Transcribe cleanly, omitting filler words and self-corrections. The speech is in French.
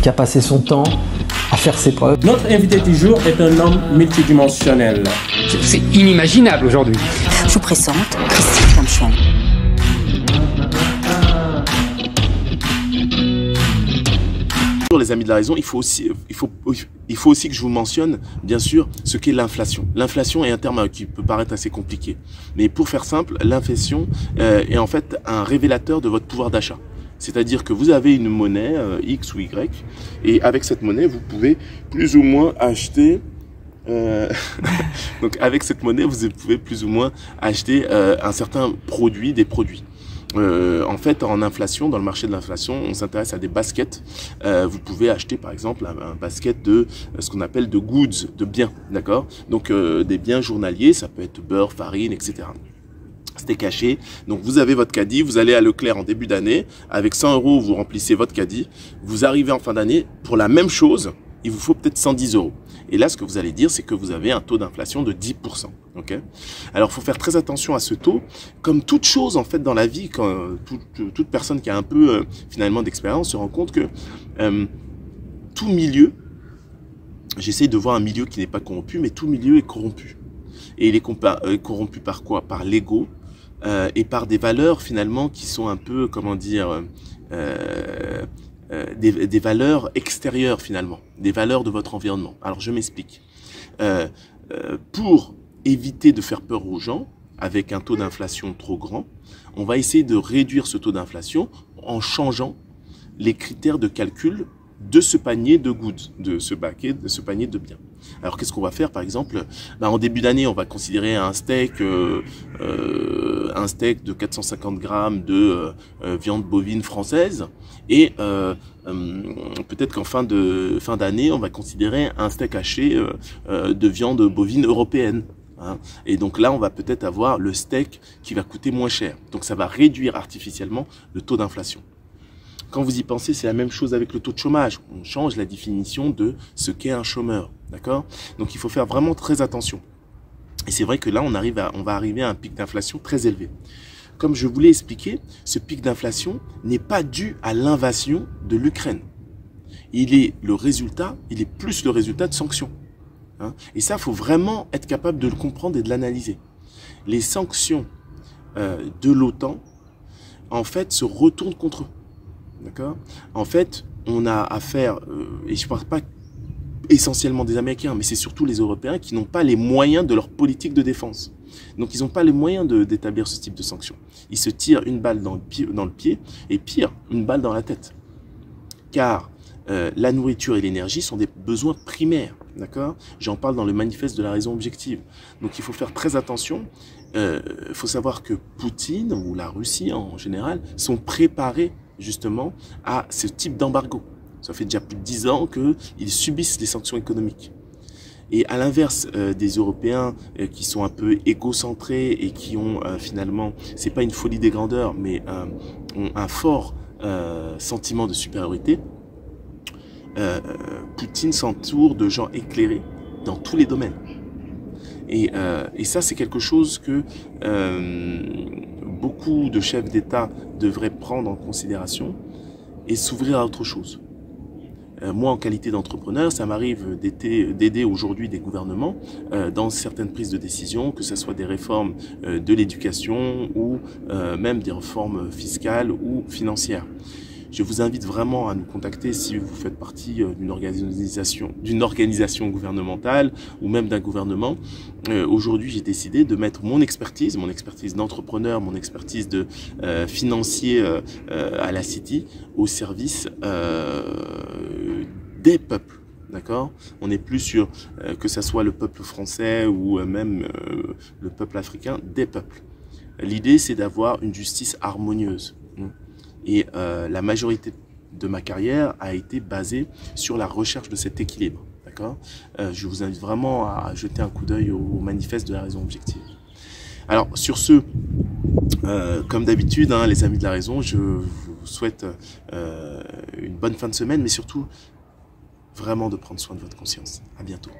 Qui a passé son temps à faire ses preuves. Notre invité du jour est un homme multidimensionnel. C'est inimaginable aujourd'hui. Je vous présente Christine Kamchen. Les amis de la raison, il faut aussi que je vous mentionne, bien sûr, ce qu'est l'inflation. L'inflation est un terme qui peut paraître assez compliqué. Mais pour faire simple, l'inflation est en fait un révélateur de votre pouvoir d'achat. C'est-à-dire que vous avez une monnaie, X ou Y, et avec cette monnaie, vous pouvez plus ou moins acheter... donc avec cette monnaie, vous pouvez plus ou moins acheter un certain produit, des produits. En fait, en inflation, dans le marché de l'inflation, on s'intéresse à des baskets. Vous pouvez acheter, par exemple, un basket de ce qu'on appelle de goods, de biens, d'accord? Donc, des biens journaliers, ça peut être beurre, farine, etc. C'était caché. Donc, vous avez votre caddie, vous allez à Leclerc en début d'année. Avec 100 €, vous remplissez votre caddie. Vous arrivez en fin d'année, pour la même chose, il vous faut peut-être 110 €. Et là, ce que vous allez dire, c'est que vous avez un taux d'inflation de 10%. Okay, alors, il faut faire très attention à ce taux. Comme toute chose, en fait, dans la vie, quand toute personne qui a un peu, finalement, d'expérience se rend compte que tout milieu, j'essaye de voir un milieu qui n'est pas corrompu, mais tout milieu est corrompu. Et il est corrompu par quoi? Par l'ego et par des valeurs, finalement, qui sont un peu, comment dire... des valeurs extérieures finalement, des valeurs de votre environnement. Alors je m'explique. Pour éviter de faire peur aux gens, avec un taux d'inflation trop grand, on va essayer de réduire ce taux d'inflation en changeant les critères de calcul de ce panier de goods, de ce panier de biens. Alors qu'est-ce qu'on va faire par exemple? En début d'année, on va considérer un steak de 450 grammes de viande bovine française et peut-être qu'en fin d'année, on va considérer un steak haché de viande bovine européenne. Hein. Et donc là, on va peut-être avoir le steak qui va coûter moins cher. Donc ça va réduire artificiellement le taux d'inflation. Quand vous y pensez, c'est la même chose avec le taux de chômage. On change la définition de ce qu'est un chômeur, d'accord? Donc il faut faire vraiment très attention. Et c'est vrai que là, on va arriver à un pic d'inflation très élevé. Comme je vous l'ai expliqué, ce pic d'inflation n'est pas dû à l'invasion de l'Ukraine. Il est plus le résultat de sanctions. Hein? Et ça, il faut vraiment être capable de le comprendre et de l'analyser. Les sanctions de l'OTAN, en fait, se retournent contre eux. D'accord? En fait, on a affaire, et je ne parle pas essentiellement des Américains, mais c'est surtout les Européens qui n'ont pas les moyens de leur politique de défense. Donc, ils n'ont pas les moyens d'établir ce type de sanctions. Ils se tirent une balle dans le pied, et pire, une balle dans la tête. Car la nourriture et l'énergie sont des besoins primaires. D'accord? J'en parle dans le manifeste de la raison objective. Donc, il faut faire très attention. Il faut savoir que Poutine, ou la Russie en général, sont préparés justement à ce type d'embargo. Ça fait déjà plus de 10 ans qu'ils subissent des sanctions économiques. Et à l'inverse des Européens qui sont un peu égocentrés et qui ont finalement, c'est pas une folie des grandeurs, mais ont un fort sentiment de supériorité, Poutine s'entoure de gens éclairés dans tous les domaines. Et ça, c'est quelque chose que beaucoup de chefs d'État devraient prendre en considération et s'ouvrir à autre chose. Moi, en qualité d'entrepreneur, ça m'arrive d'aider aujourd'hui des gouvernements dans certaines prises de décision, que ce soit des réformes de l'éducation ou même des réformes fiscales ou financières. Je vous invite vraiment à nous contacter si vous faites partie d'une organisation gouvernementale ou même d'un gouvernement. Aujourd'hui, j'ai décidé de mettre mon expertise d'entrepreneur, mon expertise de financier à la City au service des peuples. D'accord? On n'est plus sur que ça soit le peuple français ou même le peuple africain, des peuples. L'idée, c'est d'avoir une justice harmonieuse. Et la majorité de ma carrière a été basée sur la recherche de cet équilibre. D'accord? Je vous invite vraiment à jeter un coup d'œil au manifeste de la raison objective. Alors, sur ce, comme d'habitude, hein, les amis de la raison, je vous souhaite une bonne fin de semaine, mais surtout, vraiment de prendre soin de votre conscience. À bientôt.